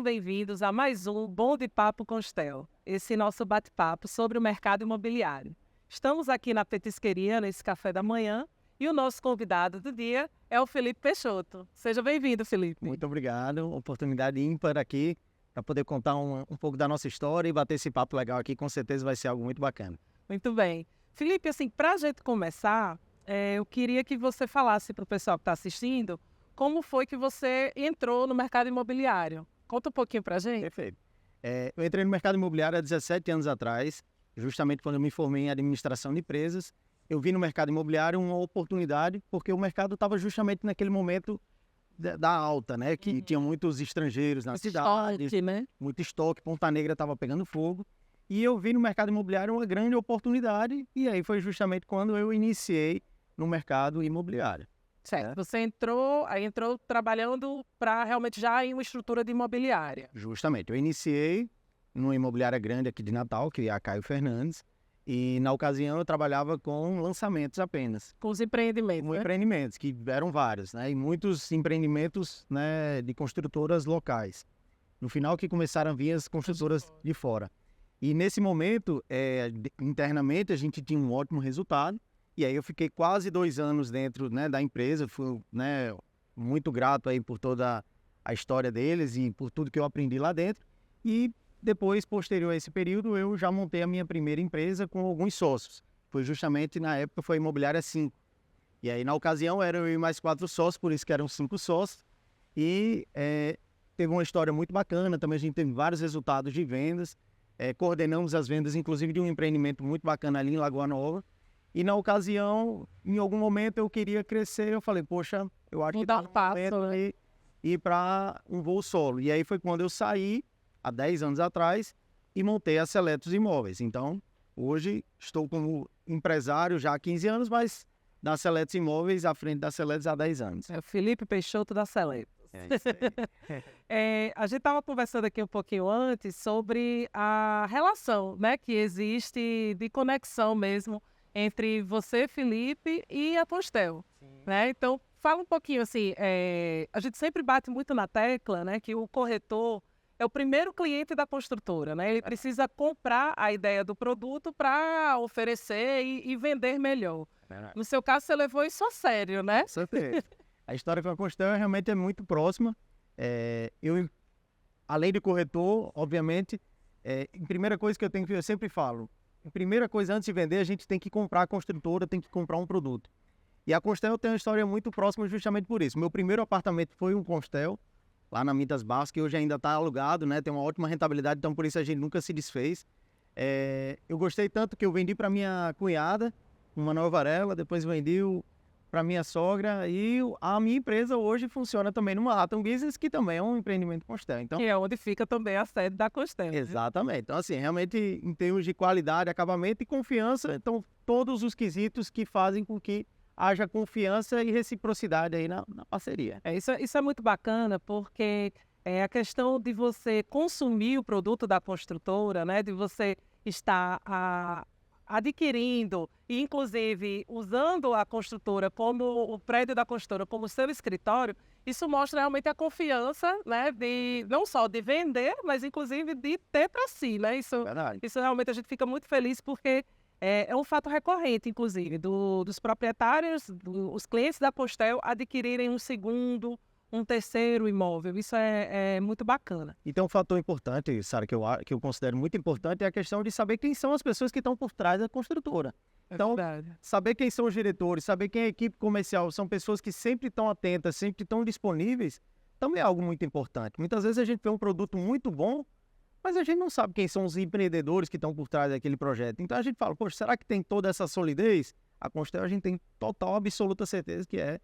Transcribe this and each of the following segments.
bem-vindos a mais um Bom de Papo Constel, esse nosso bate-papo sobre o mercado imobiliário. Estamos aqui na Petisqueria, nesse café da manhã, e o nosso convidado do dia é o Felipe Peixoto. Seja bem-vindo, Felipe. Muito obrigado, oportunidade ímpar aqui para poder contar um pouco da nossa história e bater esse papo legal aqui, com certeza vai ser algo muito bacana. Muito bem. Felipe, assim, para a gente começar, eu queria que você falasse para o pessoal que está assistindo como foi que você entrou no mercado imobiliário. Conta um pouquinho para a gente. Perfeito. Eu entrei no mercado imobiliário há 17 anos atrás, justamente quando eu me formei em administração de empresas. Eu vi no mercado imobiliário uma oportunidade, porque o mercado estava justamente naquele momento da alta, né? Que tinha muitos estrangeiros na cidade, Estoque, né? muito estoque, Ponta Negra estava pegando fogo. E eu vi no mercado imobiliário uma grande oportunidade, e aí foi justamente quando eu iniciei no mercado imobiliário. Certo. Você entrou trabalhando para realmente já em uma estrutura de imobiliária. Justamente. Eu iniciei numa imobiliária grande aqui de Natal, que é a Caio Fernandes, e na ocasião eu trabalhava com lançamentos apenas. Com os empreendimentos, Com empreendimentos, que eram vários, né? E muitos empreendimentos, né, de construtoras locais. No final que começaram a vir as construtoras de fora. E nesse momento, internamente, a gente tinha um ótimo resultado. E aí eu fiquei quase 2 anos dentro, né, da empresa. Fui, né, muito grato aí por toda a história deles e por tudo que eu aprendi lá dentro. E depois, posterior a esse período, eu já montei a minha primeira empresa com alguns sócios. Foi justamente, na época, foi a Imobiliária 5. E aí, na ocasião, eram eu e mais 4 sócios, por isso que eram 5 sócios. E teve uma história muito bacana. Também a gente teve vários resultados de vendas. Coordenamos as vendas, inclusive, de um empreendimento muito bacana ali em Lagoa Nova. E na ocasião, em algum momento eu queria crescer, eu falei, poxa, eu acho que dar um passo, né? Ir para um voo solo. E aí foi quando eu saí, há 10 anos atrás, e montei a Seletos Imóveis. Então, hoje estou como empresário já há 15 anos, mas da Seletos Imóveis à frente da Seletos há 10 anos. É o Felipe Peixoto da Seletos. É isso aí. A gente estava conversando aqui um pouquinho antes sobre a relação, né, que existe de conexão mesmo entre você, Felipe, e a Constel, né? Então, fala um pouquinho assim, a gente sempre bate muito na tecla, né, que o corretor é o primeiro cliente da construtora, né? Ele precisa comprar a ideia do produto para oferecer e vender melhor. No seu caso, você levou isso a sério, né? Com certeza. A história com a Constel realmente é muito próxima. Eu, além de corretor, obviamente, a primeira coisa que eu sempre falo, a primeira coisa, antes de vender, a gente tem que comprar a construtora, tem que comprar um produto. E a Constel tem uma história muito próxima justamente por isso. Meu primeiro apartamento foi um Constel, lá na Mitas Barros, que hoje ainda está alugado, né? Tem uma ótima rentabilidade, então por isso a gente nunca se desfez. Eu gostei tanto que eu vendi para minha cunhada, uma Nova Varela, depois vendi para minha sogra, e a minha empresa hoje funciona também numa Atom Business, que também é um empreendimento Constel. Então, que é onde fica também a sede da Constel. Exatamente. Então, assim, realmente, em termos de qualidade, acabamento e confiança, então, todos os quesitos que fazem com que haja confiança e reciprocidade aí na parceria. Isso é muito bacana, porque a questão de você consumir o produto da construtora, né, de você estar adquirindo e, inclusive, usando a construtora como o prédio da construtora como seu escritório, isso mostra realmente a confiança, né, de não só de vender, mas, inclusive, de ter para si, né? Isso realmente a gente fica muito feliz porque é um fato recorrente, inclusive, dos proprietários, dos clientes da Constel adquirirem um segundo, um terceiro imóvel. Isso é muito bacana. E tem um fator importante, Sara, que eu considero muito importante, é a questão de saber quem são as pessoas que estão por trás da construtora. Então, saber quem são os diretores, saber quem é a equipe comercial, são pessoas que sempre estão atentas, sempre estão disponíveis, também é algo muito importante. Muitas vezes a gente vê um produto muito bom, mas a gente não sabe quem são os empreendedores que estão por trás daquele projeto. Então a gente fala, poxa, será que tem toda essa solidez? A Constel a gente tem total, absoluta certeza que é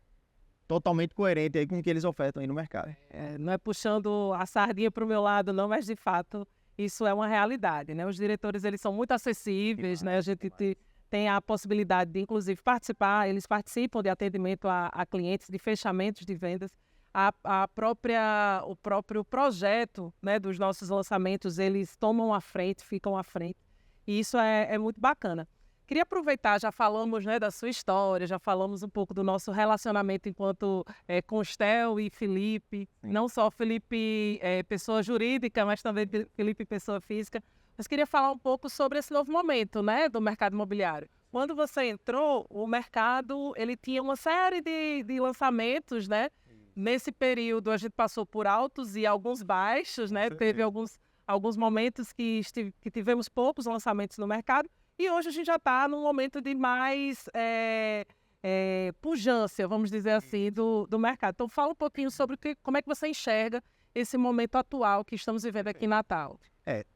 totalmente coerente aí com o que eles ofertam aí no mercado. Não é puxando a sardinha para o meu lado, não, mas de fato isso é uma realidade, né? Os diretores, eles são muito acessíveis, né? A gente tem a possibilidade de, inclusive, participar, eles participam de atendimento a clientes, de fechamentos de vendas. O próprio projeto, né, dos nossos lançamentos, eles tomam a frente, ficam à frente. E isso é muito bacana. Queria aproveitar, já falamos, né, da sua história, já falamos um pouco do nosso relacionamento enquanto Constel e Felipe, Sim. não só Felipe pessoa jurídica, mas também Felipe pessoa física. Mas queria falar um pouco sobre esse novo momento, né, do mercado imobiliário. Quando você entrou, o mercado ele tinha uma série de lançamentos, né? Nesse período a gente passou por altos e alguns baixos, né? Teve alguns momentos que tivemos poucos lançamentos no mercado e hoje a gente já está num momento de mais pujança, vamos dizer assim, do mercado. Então fala um pouquinho sobre como é que você enxerga esse momento atual que estamos vivendo aqui em Natal.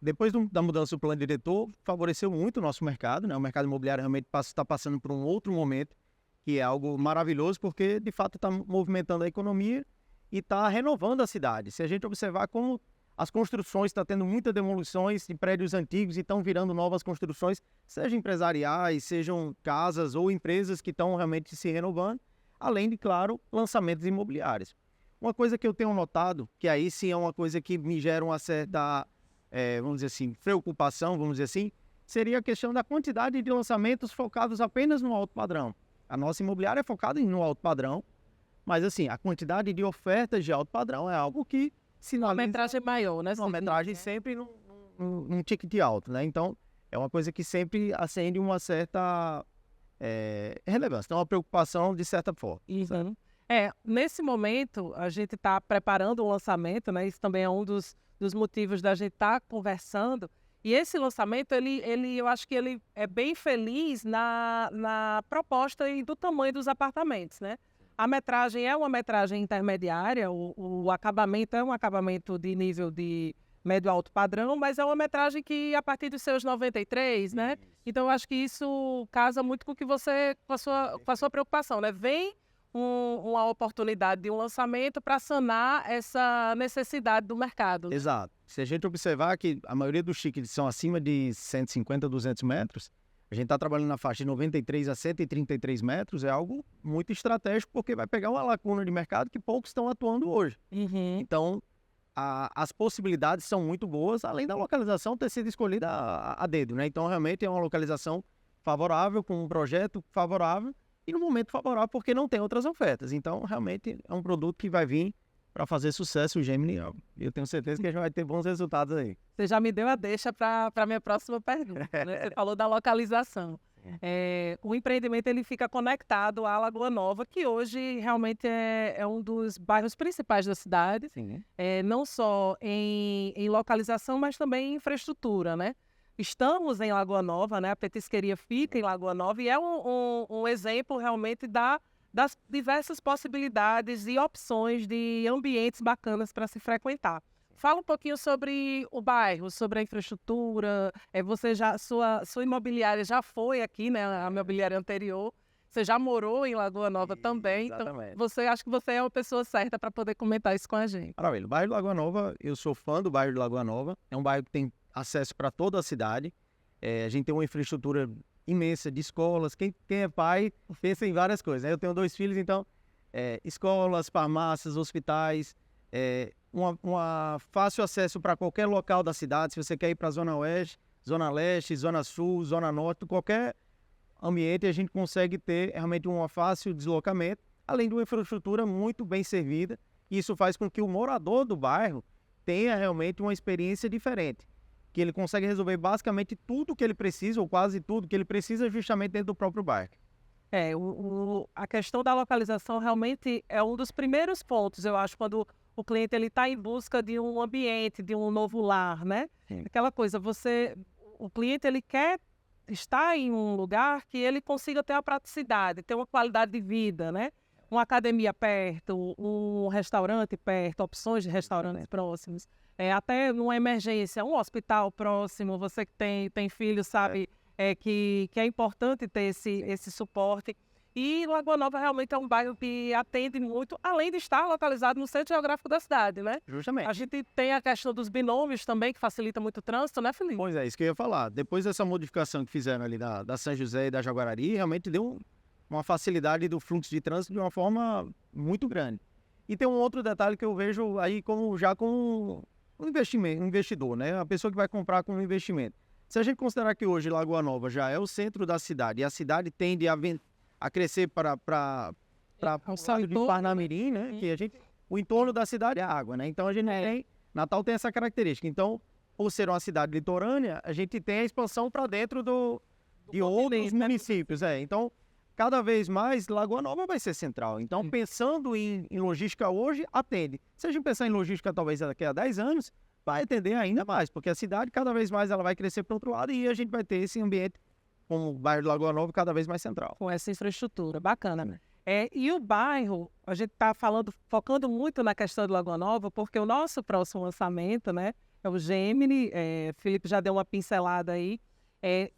Depois da mudança do plano diretor, favoreceu muito o nosso mercado, né? O mercado imobiliário realmente está passando por um outro momento, que é algo maravilhoso, porque de fato está movimentando a economia e está renovando a cidade. Se a gente observar como as construções estão tendo muitas demolições de prédios antigos e estão virando novas construções, sejam empresariais, sejam casas ou empresas que estão realmente se renovando, além de, claro, lançamentos imobiliários. Uma coisa que eu tenho notado, que aí sim é uma coisa que me gera uma certa, vamos dizer assim, preocupação, vamos dizer assim, seria a questão da quantidade de lançamentos focados apenas no alto padrão. A nossa imobiliária é focada no alto padrão, mas assim, a quantidade de ofertas de alto padrão é algo que sinaliza... Uma metragem maior, né? Uma metragem sempre num ticket alto, né? Então, é uma coisa que sempre acende uma certa relevância, então uma preocupação de certa forma. Uhum. Nesse momento, a gente está preparando o lançamento, né? Isso também é um dos motivos da gente estar conversando. E esse lançamento, eu acho que ele é bem feliz na proposta e do tamanho dos apartamentos, né? A metragem é uma metragem intermediária, o acabamento é um acabamento de nível de médio alto padrão, mas é uma metragem que a partir dos seus 93, né? Então, eu acho que isso casa muito com o que você, com a sua preocupação, né? Vem uma oportunidade de um lançamento para sanar essa necessidade do mercado. Exato. Se a gente observar que a maioria dos tickets são acima de 150, 200 metros, a gente está trabalhando na faixa de 93 a 133 metros, é algo muito estratégico, porque vai pegar uma lacuna de mercado que poucos estão atuando hoje. Uhum. Então, as possibilidades são muito boas, além da localização ter sido escolhida a dedo, né? Então, realmente é uma localização favorável, com um projeto favorável, e no momento favorável porque não tem outras ofertas. Então, realmente é um produto que vai vir para fazer sucesso o Gemini. Eu tenho certeza que a gente vai ter bons resultados aí. Você já me deu a deixa para a minha próxima pergunta, né? Você falou da localização. O empreendimento ele fica conectado à Lagoa Nova, que hoje realmente é um dos bairros principais da cidade. Sim. Não só em localização, mas também em infraestrutura, né? Estamos em Lagoa Nova, né? A petisqueria fica em Lagoa Nova e é um exemplo realmente das diversas possibilidades e opções de ambientes bacanas para se frequentar. Fala um pouquinho sobre o bairro, sobre a infraestrutura. Sua imobiliária já foi aqui, né? A imobiliária anterior. Você já morou em Lagoa Nova também. Exatamente. Então, acho que você é uma pessoa certa para poder comentar isso com a gente. Maravilha. O bairro de Lagoa Nova, eu sou fã do bairro de Lagoa Nova. É um bairro que tem acesso para toda a cidade. A gente tem uma infraestrutura imensa de escolas. Quem é pai pensa em várias coisas, né? Eu tenho 2 filhos, então escolas, farmácias, hospitais, uma fácil acesso para qualquer local da cidade. Se você quer ir para a Zona Oeste, Zona Leste, Zona Sul, Zona Norte, qualquer ambiente a gente consegue ter realmente um fácil deslocamento, além de uma infraestrutura muito bem servida. Isso faz com que o morador do bairro tenha realmente uma experiência diferente, que ele consegue resolver basicamente tudo que ele precisa, ou quase tudo que ele precisa, justamente dentro do próprio bairro. A questão da localização realmente é um dos primeiros pontos, eu acho, quando o cliente está em busca de um ambiente, de um novo lar, né? Sim. Aquela coisa, o cliente ele quer estar em um lugar que ele consiga ter uma praticidade, ter uma qualidade de vida, né? Uma academia perto, um restaurante perto, opções de restaurantes próximos. Até numa emergência, um hospital próximo, você que tem filho sabe que é importante ter esse suporte. E Lagoa Nova realmente é um bairro que atende muito, além de estar localizado no centro geográfico da cidade, né? Justamente. A gente tem a questão dos binômios também, que facilita muito o trânsito, né, Felipe? Pois é, isso que eu ia falar. Depois dessa modificação que fizeram ali da São José e da Jaguarari, realmente deu uma facilidade do fluxo de trânsito de uma forma muito grande. E tem um outro detalhe que eu vejo aí como um investimento, um investidor, né? A pessoa que vai comprar como investimento. Se a gente considerar que hoje Lagoa Nova já é o centro da cidade e a cidade tende a crescer para o sítio de Parnamirim, né? Que o entorno da cidade é a água, né? Então a gente tem, Natal tem essa característica. Então, por ser uma cidade litorânea, a gente tem a expansão para dentro de outros municípios. Então, cada vez mais, Lagoa Nova vai ser central. Então, pensando em logística hoje, atende. Se a gente pensar em logística talvez daqui a 10 anos, vai atender ainda mais, porque a cidade cada vez mais ela vai crescer para o outro lado e a gente vai ter esse ambiente, como o bairro de Lagoa Nova, cada vez mais central. Com essa infraestrutura, bacana. E o bairro, a gente está focando muito na questão de Lagoa Nova, porque o nosso próximo lançamento, né, é o Gemini, Felipe já deu uma pincelada aí,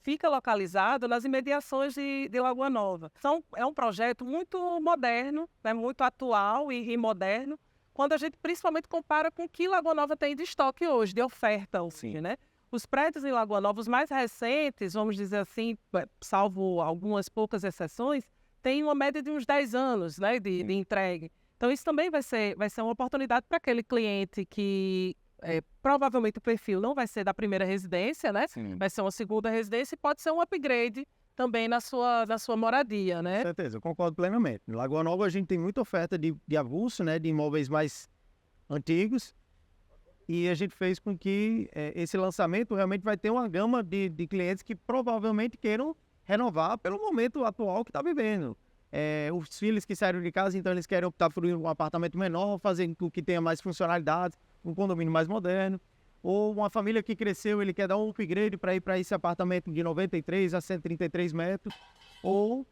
fica localizado nas imediações de Lagoa Nova. É um projeto muito moderno, né, muito atual e moderno, quando a gente principalmente compara com o que Lagoa Nova tem de estoque hoje, de oferta hoje, né? Os prédios em Lagoa Nova, os mais recentes, vamos dizer assim, salvo algumas poucas exceções, tem uma média de uns 10 anos, né, de entrega. Então, isso também vai ser uma oportunidade para aquele cliente que provavelmente o perfil não vai ser da primeira residência, né? Vai ser uma segunda residência e pode ser um upgrade também na sua moradia, né? Com certeza, eu concordo plenamente. Em Lagoa Nova a gente tem muita oferta de avulso, né, de imóveis mais antigos, e a gente fez com que esse lançamento realmente vai ter uma gama de clientes que provavelmente queiram renovar pelo momento atual que está vivendo. Os filhos que saíram de casa, então eles querem optar por um apartamento menor, fazer com que tenha mais funcionalidades, um condomínio mais moderno. Ou uma família que cresceu, ele quer dar um upgrade para ir para esse apartamento de 93 a 133 metros. Ou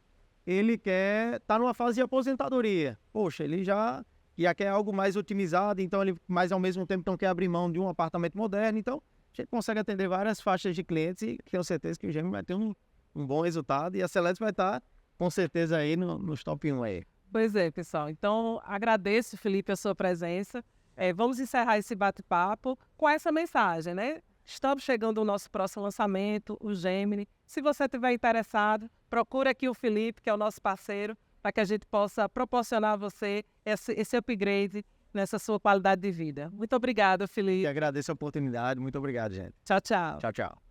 ele quer estar numa fase de aposentadoria. Poxa, ele já quer algo mais otimizado, então ele, mas ao mesmo tempo não quer abrir mão de um apartamento moderno. Então, a gente consegue atender várias faixas de clientes e tenho certeza que o Gemini vai ter um bom resultado e a Celeste vai estar, com certeza, aí nos top 1 aí. Pois é, pessoal. Então, agradeço, Felipe, a sua presença. Vamos encerrar esse bate-papo com essa mensagem, né? Estamos chegando ao nosso próximo lançamento, o Gemini. Se você estiver interessado, procure aqui o Felipe, que é o nosso parceiro, para que a gente possa proporcionar a você esse upgrade nessa sua qualidade de vida. Muito obrigada, Felipe. Eu agradeço a oportunidade. Muito obrigado, gente. Tchau, tchau. Tchau, tchau.